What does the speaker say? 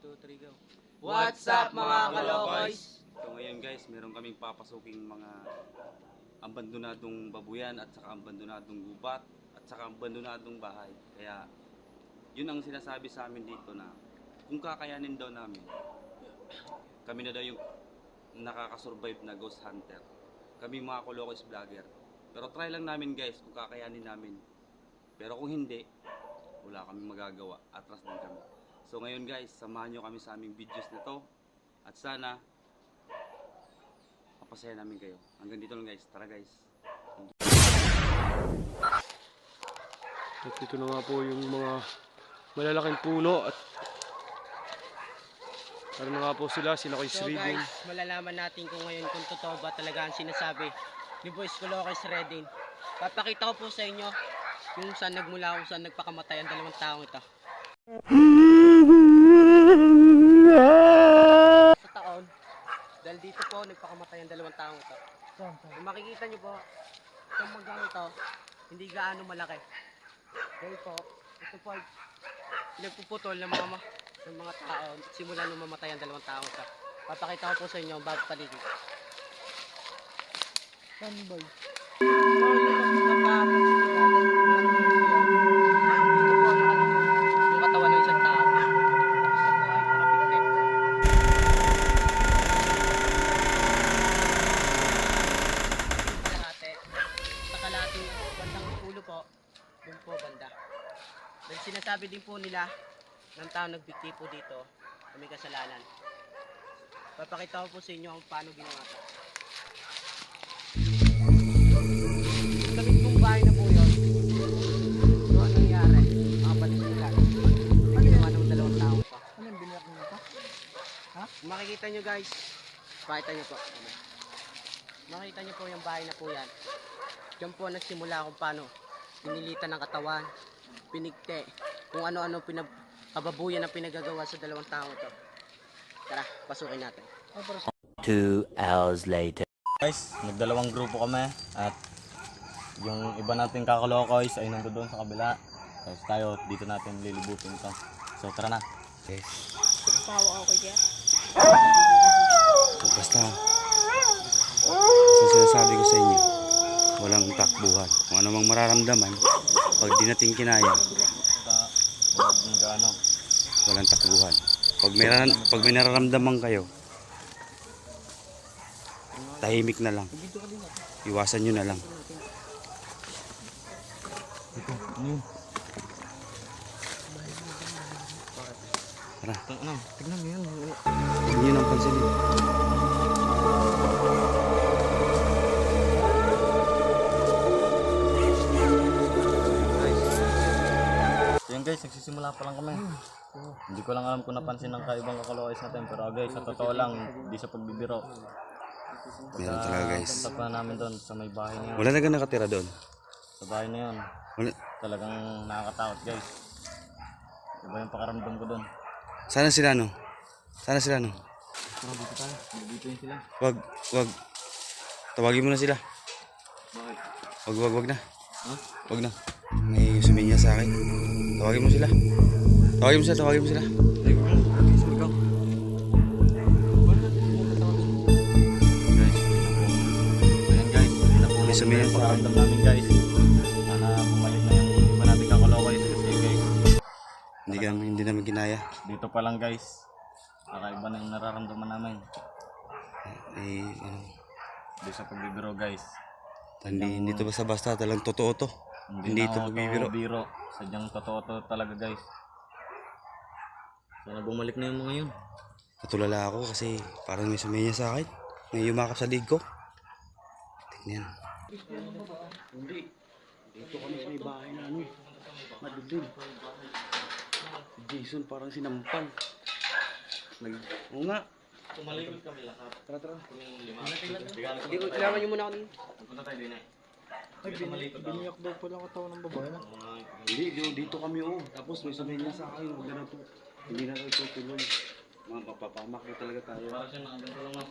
2, 3, go. What's up mga kalokoys? So ngayon guys, meron kaming papasuking mga abandonadong babuyan at saka abandonadong gubat at saka abandonadong bahay. Kaya yun ang sinasabi sa amin dito na kung kakayanin daw namin, kami na daw yung nakakasurvive na ghost hunter. Kami mga kalokoys vlogger. Pero try lang namin guys kung kakayanin namin. Pero kung hindi, wala kaming magagawa. Atras din kami. So ngayon guys, samahan nyo kami sa aming videos na to. At sana, mapasaya namin kayo. Hanggang dito lang guys. Tara guys. At ito na nga po yung mga malalaking puno at ano na nga po sila Kuya So Sridin. guys, malalaman natin kung ngayon kung totoo ba talaga ang sinasabi ni Boys Kalokoys Redin. Papakita ko po sa inyo kung saan nagmula, kung saan nagpakamatay ang dalawang taong ito. Sa taon, dahil dito po nagpakamatay ang dalawang taong ito. Kung makikita nyo po, itong manggang ito, hindi gaano malaki. Dahil po, ito po ay pinagpuputol ng mga tao simula nung mamatay ang dalawang tao ito. Papakita ko po sa inyo ang bagong paligid. Sunboy. Yung katawan ng isang tao. Ito po ay nakabigte. Sa kalahati, bandang ulo po, dun po banda. Dahil sinasabi din po nila ng tao nagbigti po dito, may kasalanan. Papakita ko po sa inyo kung paano ginawa ito. Sa mismong bahay na po yun, so ano nangyari? Makabalik nila. May ginawa ng dalawang tao pa. Ano yung biniyak nyo ito? Ha? Kung makikita nyo guys, pakita nyo po. Makikita nyo po yung bahay na po yan. Diyan po nagsimula kung paano pinilitan ng katawan, pinigte, kung ano-ano kababuyan ang pinagagawa sa dalawang tao ito. Tara, pasukin natin. 2 hours later. Guys, nagdalawang grupo kami at yung iba nating kakalokoys ay nandoon doon sa kabila. Tapos tayo, dito natin lilibutin ito. So tara na. Okay. Pawa ako kaya. So, basta, sa sinasabi ko sa inyo, walang takbuhan. Kung ano mang mararamdaman, pag di natin kinaya, Ano, walang takbuhan. Pag may nararamdaman kayo, tahimik na lang. Iwasan nyo na lang. Tara. tignan mo yan. Huwag nyo nang pansinin. Yan guys, nagsisimula pa lang kami. Hindi ko lang alam kung napansin ng kaibang kakalokoys natin. Pero guys, sa totoo lang, hindi sa pagbibiro. Meron talaga guys. Punta pa namin doon sa may bahay na yun. Wala na ka nakatira doon. Sa bahay na yun. Wala. Talagang nakakatakot guys. Iba yung pakaramdam ko doon. Sana sila no? Sana sila no? Tara, dito tayo. Dito yun sila. Wag. Tawagin mo na sila. Bakit? Wag na. Ha? Wag na. May suminya sa akin. Tawagin mo sila. Tawagin mo sila. Ay, wag lang. Ikaw. Guys, ayan guys. Hindi na po May suminya sa akin. pakaramdam namin guys. Sana bumalik na yung iba natin kakalokoys kasi guys. Hindi namin kinaya. Dito pa lang guys. Kakaiba na yung nararamdaman namin. Ano, Hindi sa pagbibiro guys. hindi to basta-basta, talagang totoo to. Hindi na ito ako pagbibiro. biro. Sadyang totoo to talaga guys. Sana bumalik na yung mga yun. Natulala ako kasi parang may suminya sa akin. May yumakap sa lig ko. Tingnan. Hindi. Dito kami sa may bahay na ano. Madilim. Si Jason parang sinampal. Oo nga. Tumalikod kami lahat. Tara. Hindi ko, kailangan nyo muna ako dito. Punta tayo din eh. Biniyak daw pala katawan ng babae na. Hindi, dito kami Tapos may suminya sa akin. Huwag na to. Hindi na tayo tutuloy. Mga papapamak na talaga tayo. Para siya nakaganto lang no.